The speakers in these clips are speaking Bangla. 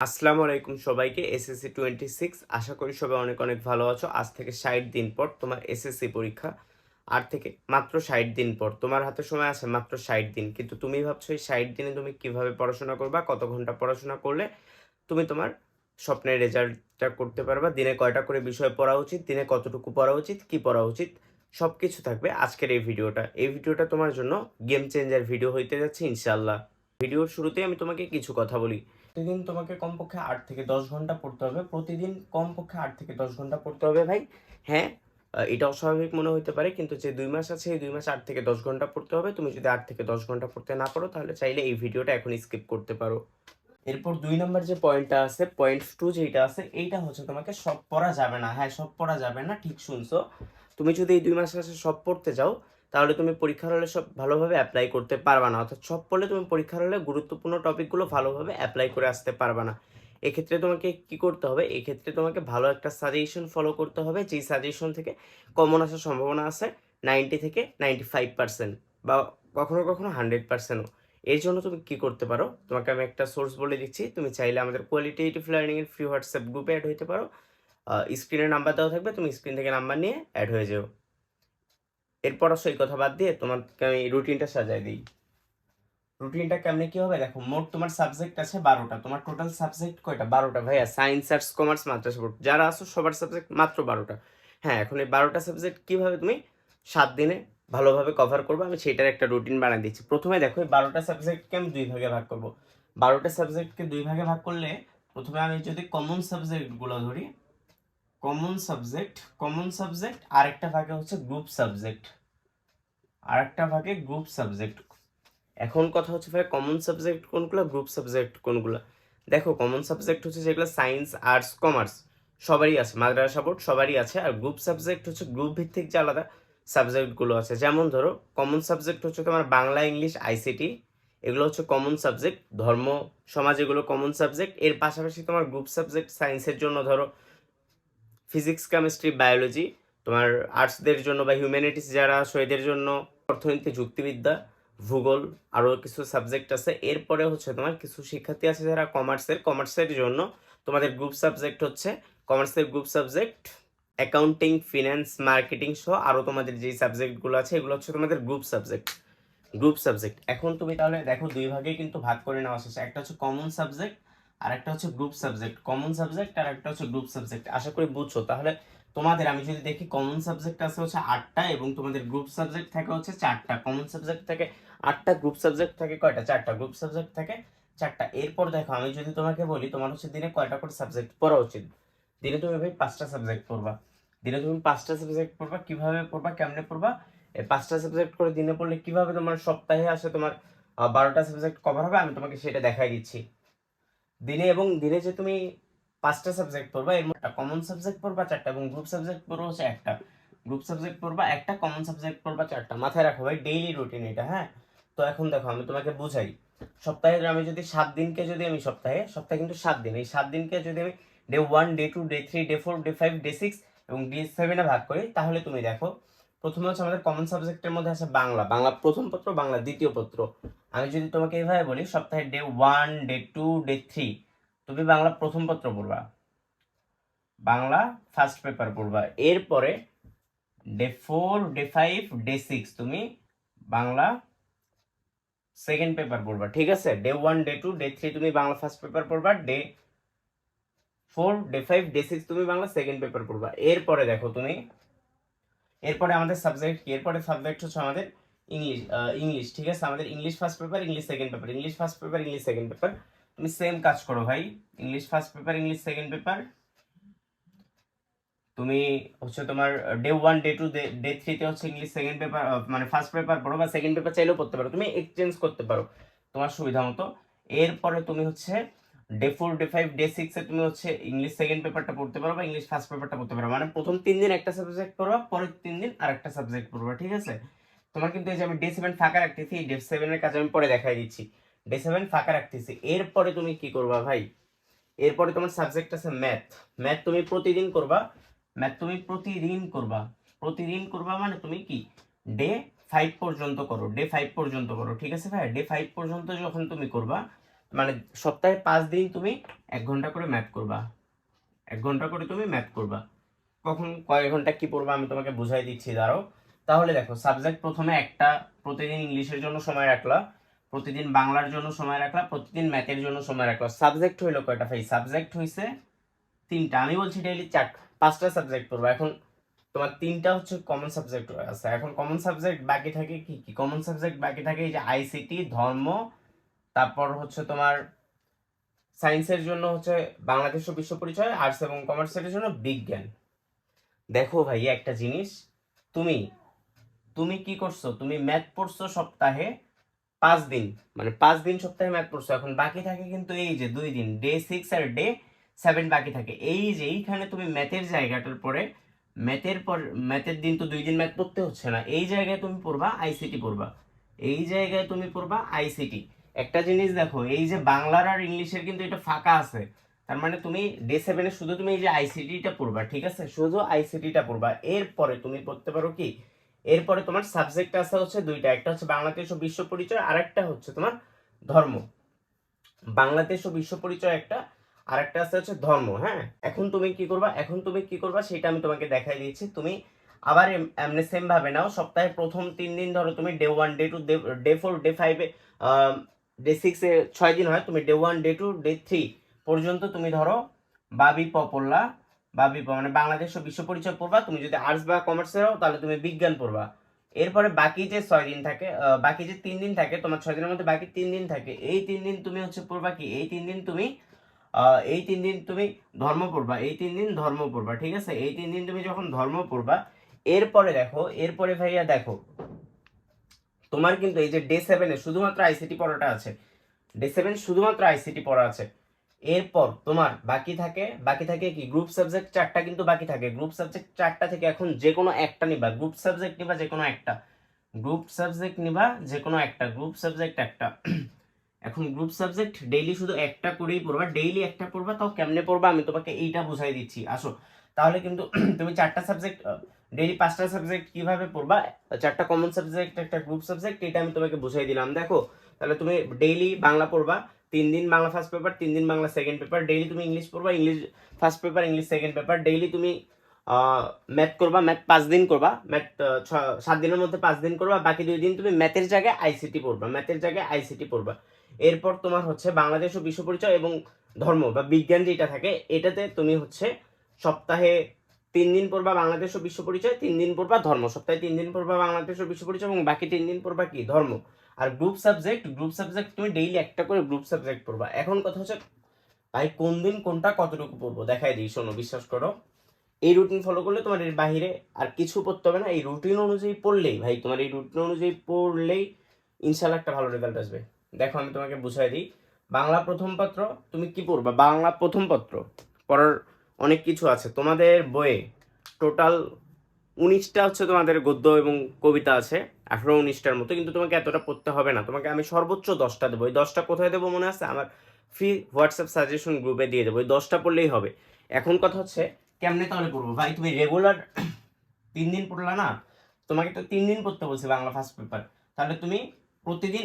আসসালামু আলাইকুম সবাইকে। এসএসসি 26 আশা করি সবাই অনেক অনেক ভালো আছো। আজ থেকে 60 দিন পর তোমার এসএসসি পরীক্ষা। আর থেকে মাত্র 60 দিন পর তোমার হাতে সময় আছে মাত্র 60 দিন, কিন্তু তুমি ভাবছো এই 60 দিনে তুমি কিভাবে পড়াশোনা করবা, কত ঘন্টা পড়াশোনা করলে তুমি তোমার স্বপ্নের রেজাল্টটা করতে পারবা, দিনে কয়টা করে বিষয় পড়া উচিত, দিনে কতটুকু পড়া উচিত, কি পড়া উচিত, সব কিছু থাকবে আজকের এই ভিডিওটা। এই ভিডিওটা তোমার জন্য গেম চেঞ্জার ভিডিও হইতে যাচ্ছে ইনশাআল্লাহ। ভিডিওর শুরুতেই আমি তোমাকে কিছু কথা বলি। প্রতিদিন তোমাকে কমপক্ষে 8 থেকে 10 ঘন্টা পড়তে হবে। প্রতিদিন কমপক্ষে 8 থেকে 10 ঘন্টা পড়তে হবে ভাই। হ্যাঁ, এটা অস্বাভাবিক মনে হতে পারে, কিন্তু যে 2 মাস আছে এই 2 মাস 8 থেকে 10 ঘন্টা পড়তে হবে। তুমি যদি 8 থেকে 10 ঘন্টা পড়তে না পারো তাহলে চাইলে এই ভিডিওটা এখন স্কিপ করতে পারো। এরপর 2 নম্বর যে পয়েন্টটা আছে, পয়েন্ট 2 যেটা আছে, এইটা হচ্ছে তোমাকে সব পড়া যাবে না। হ্যাঁ, সব পড়া যাবে না, ঠিক শুনছো। তুমি যদি এই 2 মাস কাছে সব পড়তে যাও তাহলে তুমি পরীক্ষার হলে সব ভালোভাবে অ্যাপ্লাই করতে পারবা না। অর্থাৎ সব পড়লে তুমি পরীক্ষার হলে গুরুত্বপূর্ণ টপিকগুলো ভালোভাবে অ্যাপ্লাই করে আসতে পারবা না। এক্ষেত্রে তোমাকে কি করতে হবে, এক্ষেত্রে তোমাকে ভালো একটা সাজেশন ফলো করতে হবে, যেই সাজেশন থেকে কমন আসার সম্ভাবনা আছে 90 থেকে 95%, বা কখনো কখনো 100%ও। এর জন্য তুমি কি করতে পারো, তোমাকে আমি একটা সোর্স বলে দিচ্ছি। তুমি চাইলে আমাদের কোয়ালিটেটিভ লার্নিং এর ফ্রি হোয়াটসঅ্যাপ গ্রুপে অ্যাড হইতে পারো। স্ক্রিনে নাম্বার দেওয়া থাকবে, তুমি স্ক্রিন থেকে নাম্বার নিয়ে অ্যাড হয়ে যাও। এরপর সেই কথা বাদ দিয়ে তোমাকে আমি রুটিনটা সাজাই দিই। রুটিনটা কেমনে কি হবে দেখো, মোট তোমার সাবজেক্ট আছে 12টা। তোমার টোটাল সাবজেক্ট কয়টা? 12টা ভাইয়া। সায়েন্স, আর্টস, কমার্স, মাদ্রাসা বোর্ড যারা আছো সবার সাবজেক্ট মাত্র 12টা। হ্যাঁ, এখন এই 12টা সাবজেক্ট কিভাবে তুমি 7 দিনে ভালোভাবে কভার করবে আমি সেটার একটা রুটিন বানিয়ে দিচ্ছি। প্রথমে দেখো, এই 12টা সাবজেক্টকে আমি 2 ভাগে ভাগ করব। 12টা সাবজেক্টকে 2 ভাগে ভাগ করলে প্রথমে আমি যদি কমন সাবজেক্টগুলো ধরি, কমন সাবজেক্ট আরেকটা ভাগে হচ্ছে গ্রুপ সাবজেক্ট, আরেকটা ভাগে গ্রুপ সাবজেক্ট। এখন কথা হচ্ছে ভাই, কমন সাবজেক্ট কোনগুলো, গ্রুপ সাবজেক্ট কোনগুলো? দেখো, কমন সাবজেক্ট হচ্ছে যেগুলো সায়েন্স, আর্টস, কমার্স সবারই আছে, মাদ্রাসা বোর্ড সবারই আছে। আর গ্রুপ সাবজেক্ট হচ্ছে গ্রুপ ভিত্তিক যে আলাদা সাবজেক্টগুলো আছে। যেমন ধরো, কমন সাবজেক্ট হচ্ছে তোমার বাংলা, ইংলিশ, আইসিটি, এগুলো হচ্ছে কমন সাবজেক্ট। ধর্ম, সমাজ, এগুলো কমন সাবজেক্ট। এর পাশাপাশি তোমার গ্রুপ সাবজেক্ট সায়েন্সের জন্য ধরো ফিজিক্স, কেমিস্ট্রি, বায়োলজি। তোমার আর্টসদের জন্য বা হিউম্যানিটিস যারা আছো এদের জন্য অর্থনীতি, যুক্তিবিদ্যা, ভূগোল, আরও কিছু সাবজেক্ট আছে। এরপরে হচ্ছে তোমার কিছু শিক্ষার্থী আছে যারা কমার্সের জন্য তোমাদের গ্রুপ সাবজেক্ট হচ্ছে, কমার্সের group subject accounting, finance, marketing সহ আরও তোমাদের যেই সাবজেক্টগুলো আছে এগুলো হচ্ছে তোমাদের গ্রুপ সাবজেক্ট। এখন তুমি তাহলে দেখো, 2 ভাগে কিন্তু ভাগ করে নেওয়া শেষ। একটা হচ্ছে কমন সাবজেক্ট আর একটা হচ্ছে গ্রুপ সাবজেক্ট। কমন সাবজেক্ট আর একটা হচ্ছে গ্রুপ সাবজেক্ট। আশা করি বুঝছো। তাহলে তোমাদের আমি যদি দেখি, কমন সাবজেক্ট আছে হচ্ছে 8টা এবং তোমাদের গ্রুপ সাবজেক্ট থাকে হচ্ছে 4টা। কমন সাবজেক্ট থাকে 8টা, গ্রুপ সাবজেক্ট থাকে কয়টা? 4টা। গ্রুপ সাবজেক্ট থাকে 4টা। এরপর দেখো, আমি যদি তোমাকে বলি তোমার হচ্ছে দিনে কয়টা করে সাবজেক্ট পড়া উচিত, দিনে তুমি ভাই 5টা সাবজেক্ট পড়বা। দিনে তুমি 5টা সাবজেক্ট পড়বা। কিভাবে পড়বা, কেমনে পড়বা? এই 5টা সাবজেক্ট করে দিনে পড়লে কিভাবে তোমার সপ্তাহে আসে তোমার 12টা সাবজেক্ট কভার হবে, আমি তোমাকে সেটা দেখাই দিচ্ছি। দিনে যে তুমি 5টা সাবজেক্ট পড়বা, এর মধ্যে কমন সাবজেক্ট পড়বা 4টা এবং গ্রুপ সাবজেক্ট পড়বা হচ্ছে একটা। গ্রুপ সাবজেক্ট পড়বা একটা, কমন সাবজেক্ট পড়বা 4টা। মাথায় রাখো ভাই, ডেইলি রুটিন এটা। হ্যাঁ, তো এখন দেখো আমি তোমাকে বুঝাই। সপ্তাহে আমি যদি 7 দিনকে যদি আমি সপ্তাহে কিন্তু 7 দিন, এই 7 দিনকে যদি আমি day 1, day 2, day 3, day 4, day 5, day 6 এবং ডে 7 এ ভাগ করি, তাহলে তুমি দেখো প্রথমে হচ্ছে আমাদের কমন সাবজেক্টের মধ্যে আছে বাংলা। বাংলা প্রথম পত্র, বাংলা দ্বিতীয় পত্র। আমি যদি তোমাকে এইভাবে বলি, সপ্তাহে ডে 1, ডে 2, ডে 3 তুমি বাংলা প্রথম পত্র পড়বা, বাংলা ফার্স্ট পেপার পড়বা। এরপরে ডে 4, ডে 5, ডে 6 তুমি বাংলা সেকেন্ড পেপার পড়বা। ঠিক আছে? ডে 1, ডে 2, ডে 3 তুমি বাংলা ফার্স্ট পেপার পড়বা। ডে 4, ডে 5, ডে 6 তুমি বাংলা সেকেন্ড পেপার পড়বা। এরপরে দেখো তুমি, এরপরে আমাদের সাবজেক্ট কি? এরপরে সাবজেক্ট হচ্ছে আমাদের ইংলিশ। ঠিক আছে? আমাদের English first paper, English second paper, English first paper, English second paper. তুমি সেম কাজ করো ভাই, English first paper, English second paper তুমি হচ্ছে তোমার ডে 1, ডে 2, ডে 3 তে হচ্ছে ইংলিশ সেকেন্ড পেপার, মানে ফার্স্ট পেপার পড়ো, বা সেকেন্ড পেপার চাইলেও পড়তে পারো, তুমি এক্সচেঞ্জ করতে পারো তোমার সুবিধা মতো। এরপরে তুমি হচ্ছে ডে 4, ডে 5, ডে 6 এ তুমি হচ্ছে ইংলিশ সেকেন্ড পেপারটা পড়তে পারো বা ইংলিশ ফার্স্ট পেপারটা পড়তে পারো। মানে প্রথম 3 দিন একটা সাবজেক্ট পড়বা, পরের 3 দিন আরেকটা সাবজেক্ট পড়বা। ঠিক আছে? তোমার কিন্তু এই যে আমি ডে 7 ফাঁকা রাখতেছি, এই ডে 7 এর কাজ আমি পরে দেখাই দিচ্ছি। ডে 7 ফাঁকা রাখতেছি। এরপরে তুমি কি করবা ভাই, এরপরে তোমার সাবজেক্ট আছে ম্যাথ। ম্যাথ তুমি প্রতিদিন করবা। প্রতিদিন করবা মানে তুমি কি ডে 5 পর্যন্ত করো, ডে 5 পর্যন্ত করো। ঠিক আছে ভাই? ডে 5 পর্যন্ত যখন তুমি করবা মানে সপ্তাহে 5 দিন তুমি 1 ঘন্টা করে ম্যাথ করবা, 1 ঘন্টা করে তুমি ম্যাথ করবা। কখন কয় ঘন্টা কি পড়বা আমি তোমাকে বুঝাই দিচ্ছি, দাঁড়াও। তাহলে দেখো, সাবজেক্ট প্রথমে একটা, প্রতিদিন ইংলিশের জন্য সময় রাখলা, প্রতিদিন বাংলার জন্য সময় রাখলা, প্রতিদিন ম্যাথের জন্য সময় রাখলা। সাবজেক্ট হইলো কয়টা ভাই? সাবজেক্ট হইছে 3টা। আমি বলছি ডেইলি 5টা সাবজেক্ট পড়বা। এখন তোমার 3টা হচ্ছে কমন সাবজেক্ট আছে। এখন কমন সাবজেক্ট বাকি থাকে কি কি? কমন সাবজেক্ট বাকি থাকে এই যে আইসিটি, ধর্ম, তারপর হচ্ছে তোমার সায়েন্সের জন্য হচ্ছে বাংলাদেশ ও বিশ্ব পরিচয়, আর্টস এবং কমার্সের জন্য বিজ্ঞান। দেখো ভাই একটা জিনিস, তুমি তুমি কি করছো? তুমি ম্যাথ পড়ছো সপ্তাহে 5 দিন, মানে 5 দিন সপ্তাহে ম্যাথ পড়ছো। এখন বাকি থাকে কিন্তু এই যে 2 দিন, ডে 6 আর ডে 7 বাকি থাকে। এই যে এইখানে তুমি ম্যাথের জায়গাটার পরে, ম্যাথের দিন তো 2 দিন ম্যাথ পড়তে হচ্ছে না, এই জায়গায় তুমি পড়বা আইসিটি পড়বা, এই জায়গায় তুমি পড়বা আইসিটি। একটা জিনিস দেখো, এই যে বাংলার আর ইংলিশের কিন্তু এটা ফাঁকা আছে, তার মানে তুমি ডে 7 শুধু তুমি এই যে আইসিটিটা পড়বা, ঠিক আছে? শুধু আইসিটিটা পড়বা। এরপরে তুমি পড়তে পারো কি, এরপরে তোমার সাবজেক্ট আছে হচ্ছে 2টা, একটা হচ্ছে বাংলাদেশ ও বিশ্ব পরিচয়, আর একটা হচ্ছে তোমার ধর্ম। বাংলাদেশ ও বিশ্ব পরিচয় একটা, আর একটা আছে হচ্ছে ধর্ম। হ্যাঁ, এখন তুমি কি করবা, সেটা আমি তোমাকে দেখাই দিয়েছি। তুমি আবার এমনি সেম ভাবে নাও, সপ্তাহে প্রথম 3 দিন ধরো তুমি day 1 day 2 day 4 day 5 day 6 এ 6 দিন হয়, তুমি ডে 1 ডে 2 ডে 3 পর্যন্ত তুমি ধরো বাবি প পড়লা, মানে বাংলাদেশ ও বিশ্ব পরিচয় পড়বা। তুমি যদি আর্টস বা কমার্সের হও তাহলে তুমি বিজ্ঞান পড়বা। এরপরে বাকি যে 6 দিন থাকে, বাকি যে 3 দিন থাকে, তোমার 6 দিনের মধ্যে বাকি 3 দিন থাকে, এই 3 দিন তুমি হচ্ছে পড়বা কি, এই 3 দিন তুমি ধর্ম পড়বা, এই 3 দিন ধর্ম পড়বা, ঠিক আছে? এই 3 দিন তুমি যখন ধর্ম পড়বা, এরপরে দেখো, এরপরে ভাইয়া দেখো, তোমার কিন্তু এই যে ডে 7 এ শুধুমাত্র আইসিটি পড়াটা আছে, ডে 7 শুধুমাত্র আইসিটি পড়া আছে। এরপর তোমার বাকি থাকে কি, গ্রুপ সাবজেক্ট 4টা কিন্তু বাকি থাকে। গ্রুপ সাবজেক্ট 4টা থেকে এখন যে কোনো একটা নিবা, গ্রুপ সাবজেক্ট নিবা যে কোনো একটা, গ্রুপ সাবজেক্ট নিবা যে কোনো একটা, গ্রুপ সাবজেক্ট একটা। এখন গ্রুপ সাবজেক্ট ডেইলি শুধু একটা করেই পড়বা, ডেইলি একটা পড়বা। তাও কেমনে পড়বা আমি তোমাকে এইটা বুঝাই দিচ্ছি, আসো। তাহলে কিন্তু তুমি 4টা সাবজেক্ট, ডেইলি 5টা সাবজেক্ট কিভাবে পড়বা, 4টা কমন সাবজেক্ট, একটা গ্রুপ সাবজেক্ট, এটা আমি তোমাকে বুঝাই দিলাম। দেখো, তাহলে তুমি ডেইলি বাংলা পড়বা, 3 দিন বাংলা ফার্স্ট পেপার, 3 দিন বাংলা সেকেন্ড পেপার। ডেইলি তুমি ইংলিশ পড়বা, English first paper, English second paper. Daily তুমি ম্যাথ করবা, ম্যাথ 5 দিন করবা, ম্যাথ 7 দিনের মধ্যে 5 দিন করবা। বাকি 2 দিন তুমি ম্যাথের জায়গায় আইসিটি পড়বা, এরপর তোমার হচ্ছে বাংলাদেশ ও বিশ্ব পরিচয় এবং ধর্ম বা বিজ্ঞান যেটা থাকে, এটাতে তুমি হচ্ছে সপ্তাহে 3 দিন পড়বা বাংলাদেশ ও বিশ্ব পরিচয়, 3 দিন পড়বা ধর্ম। সপ্তাহে 3 দিন পড়বা বাংলাদেশ ও বিশ্ব পরিচয় এবং বাকি 3 দিন পড়বা কি, ধর্ম। আর গ্রুপ সাবজেক্ট তুমি ডেইলি একটা করে গ্রুপ সাবজেক্ট পড়বা। এখন কথা হচ্ছে ভাই, কোন দিন কোনটা কতটুকু পড়বো দেখাই দিই, শোনো, বিশ্বাস করো। এই রুটিন ফলো করলে তোমার এর বাহিরে আর কিছু পড়তে হবে না। এই রুটিন অনুযায়ী পড়লেই ভাই, তোমার এই রুটিন অনুযায়ী পড়লেই ইনশাল্লাহ একটা ভালো রেজাল্ট আসবে। দেখো আমি তোমাকে বুঝাই দিই। বাংলা প্রথম পত্র তুমি কি পড়বা? বাংলা প্রথম পত্র পড়ার অনেক কিছু আছে তোমাদের বইয়ে। টোটাল 19টা হচ্ছে তোমাদের গদ্য এবং কবিতা আছে, 18-19টার মতো। কিন্তু তোমাকে এতটা পড়তে হবে না, তোমাকে আমি সর্বোচ্চ 10টা দেবো। এই 10টা কোথায় দেবো মনে আছে? আমার ফ্রি হোয়াটসঅ্যাপ সাজেশন গ্রুপে দিয়ে দেবো। এই 10টা পড়লেই হবে। এখন কথা হচ্ছে কেমনে তাহলে পড়বো ভাই? তুমি রেগুলার 3 দিন পড়লা না, তোমাকে তো 3 দিন পড়তে বলছি বাংলা ফার্স্ট পেপার। তাহলে তুমি প্রতিদিন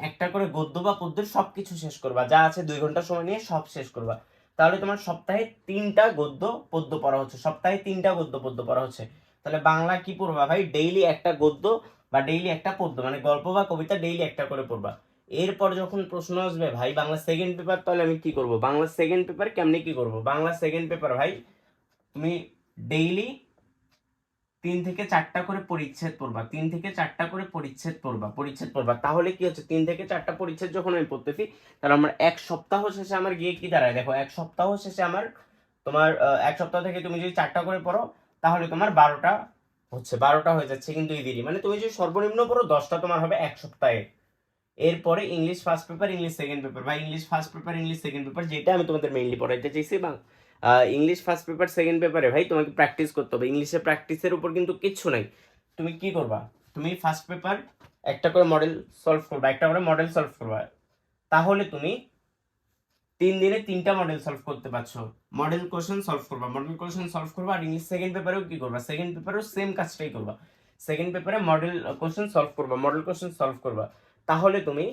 একটা করে গদ্য বা পদ্যের সবকিছু শেষ করবা, যা আছে 2 ঘন্টা সময় নিয়ে সব শেষ করবা। তাহলে তোমার সপ্তাহে 3টা গদ্য পদ্য পড়া হচ্ছে, তাহলে বাংলা কি পড়বা ভাই? ডেইলি একটা গদ্য বা ডেইলি একটা পদ্য, মানে গল্প বা কবিতা ডেইলি একটা করে পড়বা। এরপর যখন প্রশ্ন আসবে ভাই বাংলা সেকেন্ড পেপার, তাহলে আমি কি করব? বাংলা সেকেন্ড পেপার কেমনে কি করব? বাংলা সেকেন্ড পেপার ভাই, তুমি ডেইলি 3 থেকে 4টা করে পরিচ্ছেদ পড়বা, তাহলে কি হচ্ছে, 3 থেকে 4টা পরিচ্ছেদ যখন আমি পড়তেছি, তাহলে আমার এক সপ্তাহ শেষে আমার গিয়ে কি দাঁড়ায় দেখো, এক সপ্তাহ শেষে আমার তোমার এক সপ্তাহ থেকে তুমি যদি 4টা করে পড়ো, তাহলে তোমার 12টা হয়ে যাচ্ছে কিন্তু ইজিলি। মানে তুমি যদি সর্বনিম্ন পড়ো 10টা তোমার হবে এক সপ্তাহে। এরপরে English first paper, English second paper. বা English first paper, English second paper, যেটা আমি তোমাদের মেইনলি পড়াইতে চাইছি। বা ইংলিশ ফার্স্ট পেপার সেকেন্ড পেপারে ভাই তোমাকে প্র্যাকটিস করতে হবে। ইংলিশে প্র্যাকটিসের উপর কিন্তু কিচ্ছু নাই। তুমি কি করবা? তুমি ফার্স্ট পেপার একটা করে মডেল সলভ করবা, তাহলে তুমি 3 দিনে 3টা মডেল সলভ করতে পারছো। মডেল কোশ্চেন সলভ করবা। আর ইংলিশ সেকেন্ড পেপারেও কি করবা? সেকেন্ড পেপারেও সেম কাজটাই করবা। সেকেন্ড পেপারে মডেল কোশ্চেন সলভ করবা, তাহলে তুমি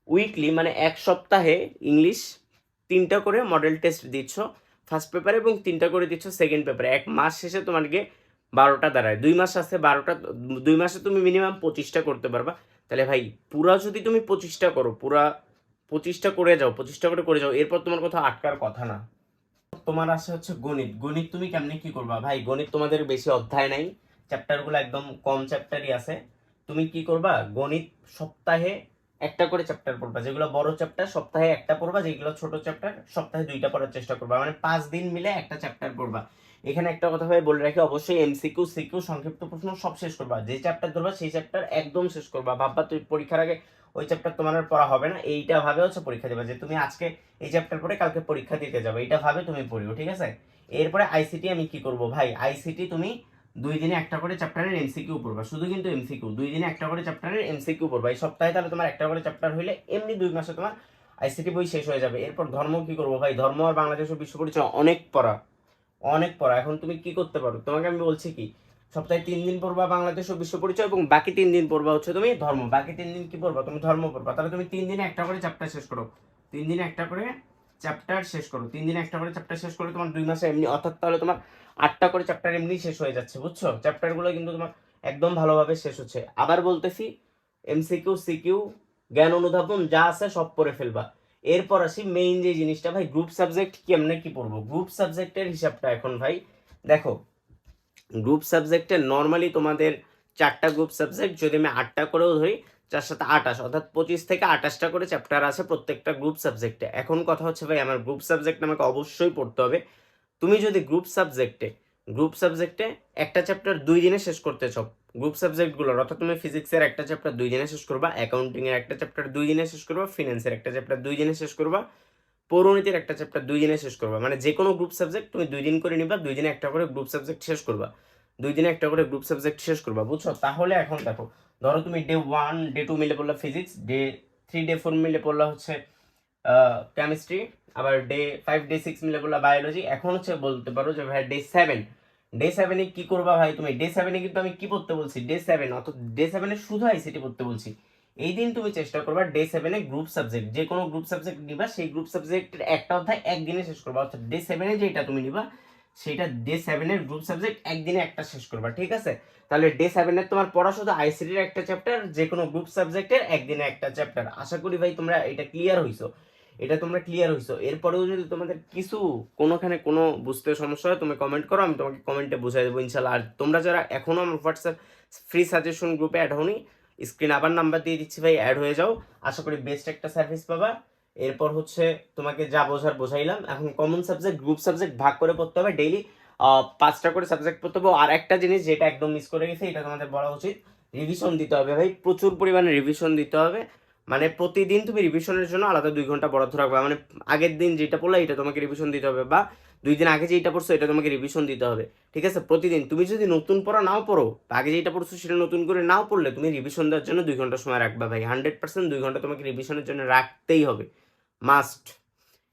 উইকলি মানে এক সপ্তাহে ইংলিশ 3টা করে মডেল টেস্ট দিচ্ছ ফার্স্ট পেপারে এবং 3টা করে দিচ্ছ সেকেন্ড পেপারে। এক মাস শেষে তোমাকে 12টা দাঁড়ায়, 2 মাস আছে 12টা, 2 মাসে তুমি মিনিমাম 25টা করতে পারবা। তাহলে ভাই পুরা যদি তুমি 25টা করো, পুরা 25টা করে যাও, 25টা করে যাও, এরপর তোমার কোথাও আটকার কথা না। তোমার আছে হচ্ছে গণিত। গণিত তুমি কেমনে কি করবা ভাই? গণিত তোমাদের বেশি অধ্যায় নাই, চ্যাপ্টারগুলো একদম কম চ্যাপ্টারই আছে। তুমি কি করবা? গণিত সপ্তাহে একটা করে চ্যাপ্টার পড়বা, যেগুলো বড় চ্যাপ্টার সপ্তাহে একটা পড়বা, যেগুলো ছোট চ্যাপ্টার সপ্তাহে 2টা পড়ার চেষ্টা করবা, মানে 5 দিন মিলে একটা চ্যাপ্টার পড়বা। এখানে একটা কথা ভাই বলে রাখি, অবশ্যই এমসিকিউ সিকিউ সংক্ষিপ্ত প্রশ্ন সব শেষ করবা। যে চ্যাপ্টার ধরবা সেই চ্যাপ্টার একদম শেষ করবা। ভাববা তুই পরীক্ষার আগে ওই চ্যাপ্টার তোমার আর পড়া হবে না, এইটা ভাবে হচ্ছে পরীক্ষা দেবা, যে তুমি আজকে এই চ্যাপ্টার পড়ে কালকে পরীক্ষা দিতে যাবে, এটা ভাবে তুমি পড়িও, ঠিক আছে? এরপরে আইসিটি আমি কি করব ভাই? আইসিটি তুমি 2 দিনে একটা করে চ্যাপ্টারের এমসিকিউ পড়বা, শুধু কিন্তু এমসিকিউ 2 দিনে একটা করে চ্যাপ্টারের এমসিকিউ পড়বা এই সপ্তাহে। তাহলে তোমার একটা করে চ্যাপ্টার হইলে এমনি 2 মাসে তোমার আইসিটি বই শেষ হয়ে যাবে। এরপর ধর্ম কি করবো ভাই? ধর্ম আর বাংলাদেশ ও বিশ্ব পরিচয় অনেক পড়া, অনেক পড়া। এখন তুমি কি করতে পারো? তোমাকে আমি বলছি কি, সপ্তাহে 3 দিন পড়বা বাংলাদেশ ও বিশ্ব পরিচয় এবং বাকি 3 দিন পড়বা হচ্ছে তুমি ধর্ম। বাকি 3 দিন কি পড়বা? তুমি ধর্ম পড়বা। তাহলে তুমি 3 দিনে একটা করে চ্যাপ্টার শেষ করো, 3 দিনে একটা করে চ্যাপ্টার শেষ করো, 3 দিনে একটা করে চ্যাপ্টার শেষ করলে তোমার 2 মাসে এমনি, অর্থাৎ তাহলে তোমার 8টা করে চ্যাপ্টার এমনি শেষ হয়ে যাচ্ছে, বুঝছো? চ্যাপ্টারগুলো কিন্তু তোমার একদম ভালোভাবে শেষ হচ্ছে। আবার বলতেছি, এমসিকিউ সিকিউ জ্ঞান অনুধাবন যা আছে সব পড়ে ফেলবা। এরপর আসি মেইন যে জিনিসটা ভাই, গ্রুপ সাবজেক্ট কেমনে কি পড়বো? গ্রুপ সাবজেক্টের হিসাবটা এখন ভাই দেখো, গ্রুপ সাবজেক্টে নর্মালি তোমাদের 4টা গ্রুপ সাবজেক্ট, যদি আমি 8টা করেও ধরি 4 7 28, অর্থাৎ 25 থেকে 28টা করে চ্যাপ্টার আছে প্রত্যেকটা গ্রুপ সাবজেক্টে। এখন কথা হচ্ছে ভাই, আমার গ্রুপ সাবজেক্ট আমাকে অবশ্যই পড়তে হবে। তুমি যদি গ্রুপ সাবজেক্টে একটা চ্যাপ্টার 2 দিনে শেষ করতে চাও, গ্রুপ সাবজেক্টগুলোর, অর্থাৎ তুমি ফিজিক্সের একটা চ্যাপ্টার 2 দিনে শেষ করবা, অ্যাকাউন্টিং এর একটা চ্যাপ্টার 2 দিনে শেষ করবা, ফিনান্সের একটা চ্যাপ্টার 2 দিনে শেষ করবা, পৌরনীতির একটা চ্যাপ্টার 2 দিনে শেষ করবা। মানে যে কোনো গ্রুপ সাবজেক্ট তুমি 2 দিন করে নিবা, 2 দিনে একটা করে গ্রুপ সাবজেক্ট শেষ করবা, 2 দিনে একটা করে গ্রুপ সাবজেক্ট শেষ করবা, বুঝছো? তাহলে এখন দেখো, ধরো তুমি ডে 1 ডে 2 মিলে পড়লা ফিজিক্স, ডে 3 ডে 4 মিলে পড়লা হচ্ছে কেমিস্ট্রি, আবার ডে 5 ডে 6 মিলে পড়লা বায়োলজি। এখন হচ্ছে বলতে পারো যে ভাই ডে 7 কি করবা ভাই? তুমি ডে 7 কিন্তু আমি কি পড়তে বলছি? ডে 7, অর্থাৎ ডে 7 শুধু আইসিটি পড়তে বলছি। এই দিন তুমি চেষ্টা করবা ডে 7 গ্রুপ সাবজেক্ট, যে কোনো গ্রুপ সাবজেক্ট নিবা, সেই গ্রুপ সাবজেক্টের একটা অধ্যায় একদিনে শেষ করবা, অর্থাৎ ডে 7 যেটা তুমি নিবা সেটা ডে 7 গ্রুপ সাবজেক্ট একদিনে একটা শেষ করবা, ঠিক আছে? তাহলে ডে 7 তোমার পড়া শুধু আইসিটির একটা চ্যাপ্টার, যে কোনো গ্রুপ সাবজেক্টের একদিনে একটা চ্যাপ্টার। আশা করি ভাই তোমরা এটা ক্লিয়ার হইছো, এরপরেও যদি তোমাদের কিছু কোনোখানে কোনো বুঝতে সমস্যা হয় তুমি কমেন্ট করো, আমি তোমাকে কমেন্টে বুঝাই দেবো ইনশাল্লাহ। আর তোমরা যারা এখনো আমার হোয়াটসঅ্যাপ ফ্রি সাজেশন গ্রুপে অ্যাড হওনি, স্ক্রিন আবার নাম্বার দিয়ে দিচ্ছি ভাই, অ্যাড হয়ে যাও, আশা করি বেস্ট একটা সার্ভিস পাবা। এরপর হচ্ছে তোমাকে যা বোঝার বোঝাইলাম। এখন কমন সাবজেক্ট গ্রুপ সাবজেক্ট ভাগ করে পড়তে হবে, ডেইলি 5টা করে সাবজেক্ট পড়তে হবে। আর একটা জিনিস যেটা একদম মিস করে গেছে, এটা তোমাদের বলা উচিত, রিভিশন দিতে হবে ভাই, প্রচুর পরিমাণে রিভিশন দিতে হবে। মানে প্রতিদিন তুমি রিভিশনের জন্য আলাদা 2 ঘন্টা বরাদ্দ রাখবে, মানে আগের দিন যেটা পড়লে এটা তোমাকে রিভিশন দিতে হবে, বা 2 দিন আগে যেটা পড়ছো এটা তোমাকে রিভিশন দিতে হবে, ঠিক আছে? প্রতিদিন তুমি যদি নতুন পড়া নাও পড়ো, আগে যেটা পড়ছো সেটা নতুন করে নাও পড়লে, তুমি রিভিশন দেওয়ার জন্য 2 ঘন্টা সময় রাখবা ভাই, 100% 2 ঘন্টা তোমাকে রিভিশনের জন্য রাখতেই হবে, মাস্ট।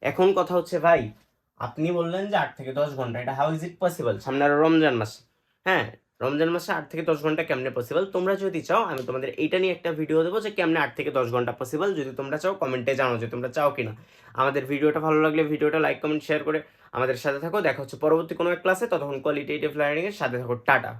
এখন কথা হচ্ছে ভাই, আপনি বললেন যে 8 থেকে 10 ঘন্টা, এটা হাউ ইজ ইট পসিবল? সামনে আরো রমজান মাস, হ্যাঁ, রমজান মাসে 8 থেকে 10 ঘন্টা কেমনে পসিবল? তোমরা যদি চাও আমি তোমাদের এইটা নিয়ে একটা ভিডিও দেবো যে কেমনে 8 থেকে 10 ঘন্টা পসিবল। যদি তোমরা চাও কমেন্টে জানাও যে তোমরা চাও কিনা। আমাদের ভিডিওটা ভালো লাগলে ভিডিওটা লাইক কমেন্ট শেয়ার করে আমাদের সাথে থাকো। দেখা হচ্ছে পরবর্তী কোনো এক ক্লাসে, ততক্ষণ কোয়ালিটেটিভ লার্নিং এর সাথে থাকো। টাটা।